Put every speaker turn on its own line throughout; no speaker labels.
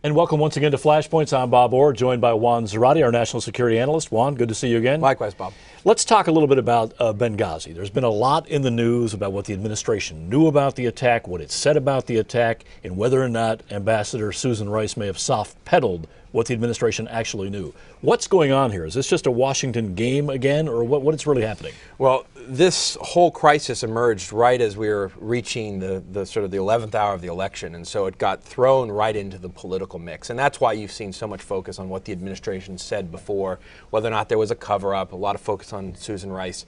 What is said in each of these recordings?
And welcome once again to Flashpoints. I'm Bob Orr, joined by Juan Zarate, our national security analyst. Juan, good to see you again.
Likewise, Bob.
Let's talk a little bit about Benghazi. There's been a lot in the news about what the administration knew about the attack, what it said about the attack, and whether or not Ambassador Susan Rice may have soft-pedaled what the administration actually knew. What's going on here? Is this just a Washington game again, or what is really happening?
Well, this whole crisis emerged right as we were reaching the sort of the 11th hour of the election, and so it got thrown right into the political mix. And that's why you've seen so much focus on what the administration said before, whether or not there was a cover-up, a lot of focus on Susan Rice.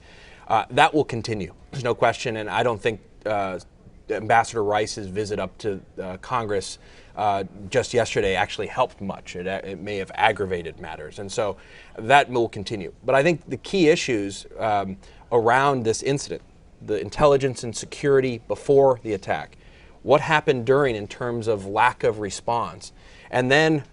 That will continue, there's no question, and I don't think Ambassador Rice's visit up to Congress just yesterday actually helped much. It may have aggravated matters, and so that will continue. But I think the key issues around this incident, the intelligence and security before the attack, what happened during in terms of lack of response, and then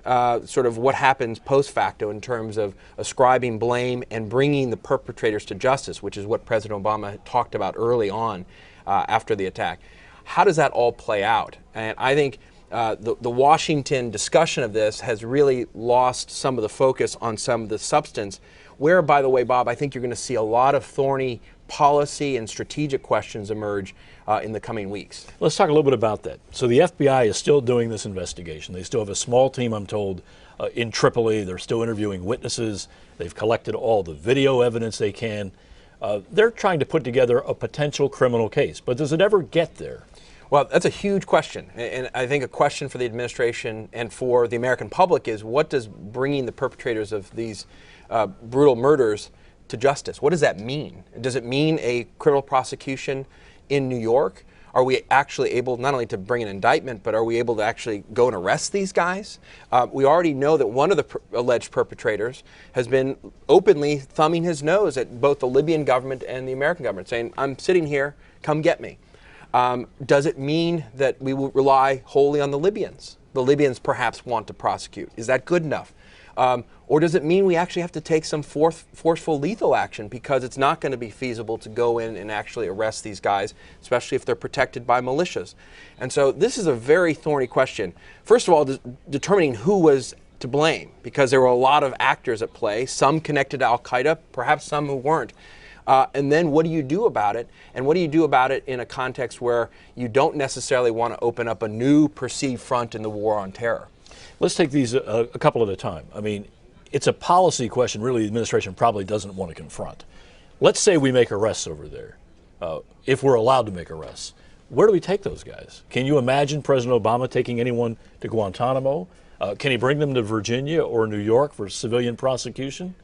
sort of what happens post facto in terms of ascribing blame and bringing the perpetrators to justice, which is what President Obama talked about early on after the attack. How does that all play out? And I think the Washington discussion of this has really lost some of the focus on some of the substance, where, by the way, Bob, I think you're going to see a lot of thorny policy and strategic questions emerge in the coming weeks.
Let's talk a little bit about that. So the FBI is still doing this investigation. They still have a small team, I'm told, in Tripoli. They're still interviewing witnesses. They've collected all the video evidence they can. They're trying to put together a potential criminal case. But does it ever get there?
Well, that's a huge question, and I think a question for the administration and for the American public is, what does bringing the perpetrators of these brutal murders to justice, what does that mean? Does it mean a criminal prosecution in New York? Are we actually able not only to bring an indictment, but are we able to actually go and arrest these guys? We already know that one of the alleged perpetrators has been openly thumbing his nose at both the Libyan government and the American government, saying, I'm sitting here, come get me. Does it mean that we will rely wholly on the Libyans? The Libyans perhaps want to prosecute. Is that good enough? Or does it mean we actually have to take some forceful lethal action because it's not going to be feasible to go in and actually arrest these guys, especially if they're protected by militias? And so this is a very thorny question. First of all, determining who was to blame, because there were a lot of actors at play, some connected to al-Qaeda, perhaps some who weren't. And then what do you do about it? And what do you do about it in a context where you don't necessarily want to open up a new perceived front in the war on terror?
Let's take these a couple at a time. I mean, it's a policy question really the administration probably doesn't want to confront. Let's say we make arrests over there, if we're allowed to make arrests. Where do we take those guys? Can you imagine President Obama taking anyone to Guantanamo? Can he bring them to Virginia or New York for civilian prosecution?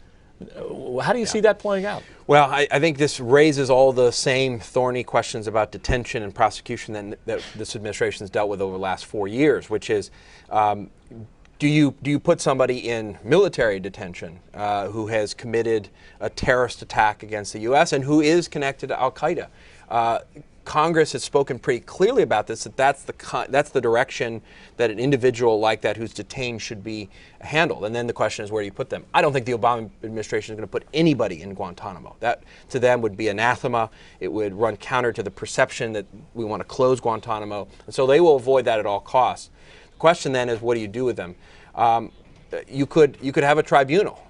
How do you see that playing out?
Well, I think this raises all the same thorny questions about detention and prosecution that this administration has dealt with over the last 4 years, which is, do you put somebody in military detention who has committed a terrorist attack against the U.S. and who is connected to al-Qaeda? Congress has spoken pretty clearly about this, that's the direction that an individual like that who's detained should be handled. And then the question is, where do you put them? I don't think the Obama administration is going to put anybody in Guantanamo. That, to them, would be anathema. It would run counter to the perception that we want to close Guantanamo. And so they will avoid that at all costs. The question then is, what do you do with them? You could have a tribunal,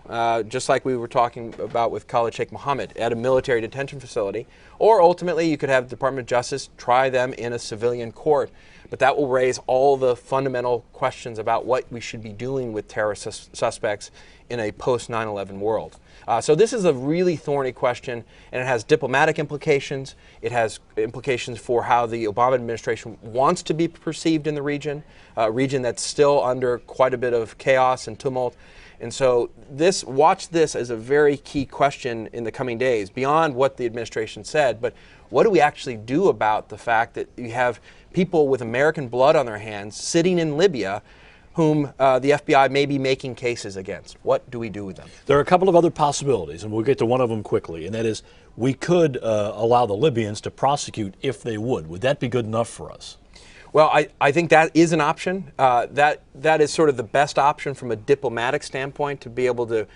just like we were talking about with Khalid Sheikh Mohammed, at a military detention facility, or ultimately you could have the Department of Justice try them in a civilian court. But that will raise all the fundamental questions about what we should be doing with terrorist suspects in a post 9/11 world. So this is a really thorny question, and it has diplomatic implications. It has implications for how the Obama administration wants to be perceived in the region, a region that's still under quite a bit of chaos and tumult. And so watch this as a very key question in the coming days, beyond what the administration said, but what do we actually do about the fact that you have people with American blood on their hands sitting in Libya whom the FBI may be making cases against? What do we do with them?
There are a couple of other possibilities, and we'll get to one of them quickly, and that is we could allow the Libyans to prosecute if they would. Would that be good enough for us?
Well, I think that is an option. That is sort of the best option from a diplomatic standpoint, to be able to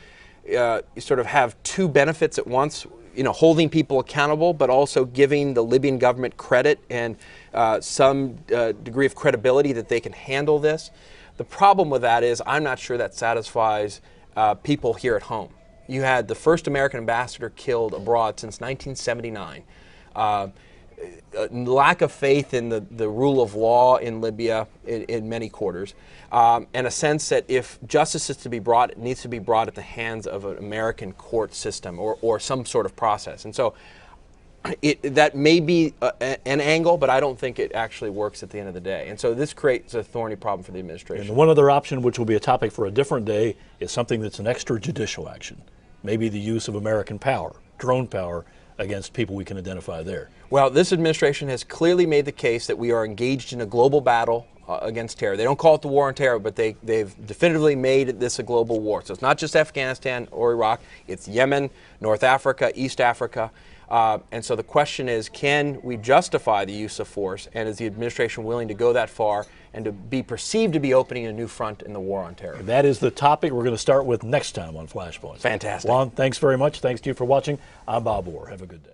sort of have two benefits at once. You know, holding people accountable, but also giving the Libyan government credit and some degree of credibility that they can handle this. The problem with that is I'm not sure that satisfies people here at home. You had the first American ambassador killed abroad since 1979. Lack of faith in the rule of law in Libya in many quarters, and a sense that if justice is to be brought, it needs to be brought at the hands of an American court system or some sort of process. And so that may be an angle, but I don't think it actually works at the end of the day. And so this creates a thorny problem for the administration.
And one other option, which will be a topic for a different day, is something that's an extrajudicial action. Maybe the use of American power, drone power, against people we can identify there.
Well, this administration has clearly made the case that we are engaged in a global battle against terror. They don't call it the war on terror, but they've definitively made this a global war. So it's not just Afghanistan or Iraq, it's Yemen, North Africa, East Africa. And so the question is, can we justify the use of force, and is the administration willing to go that far and to be perceived to be opening a new front in the war on terror?
That is the topic we're going to start with next time on Flashpoints.
Fantastic.
Juan, thanks very much. Thanks to you for watching. I'm Bob Orr. Have a good day.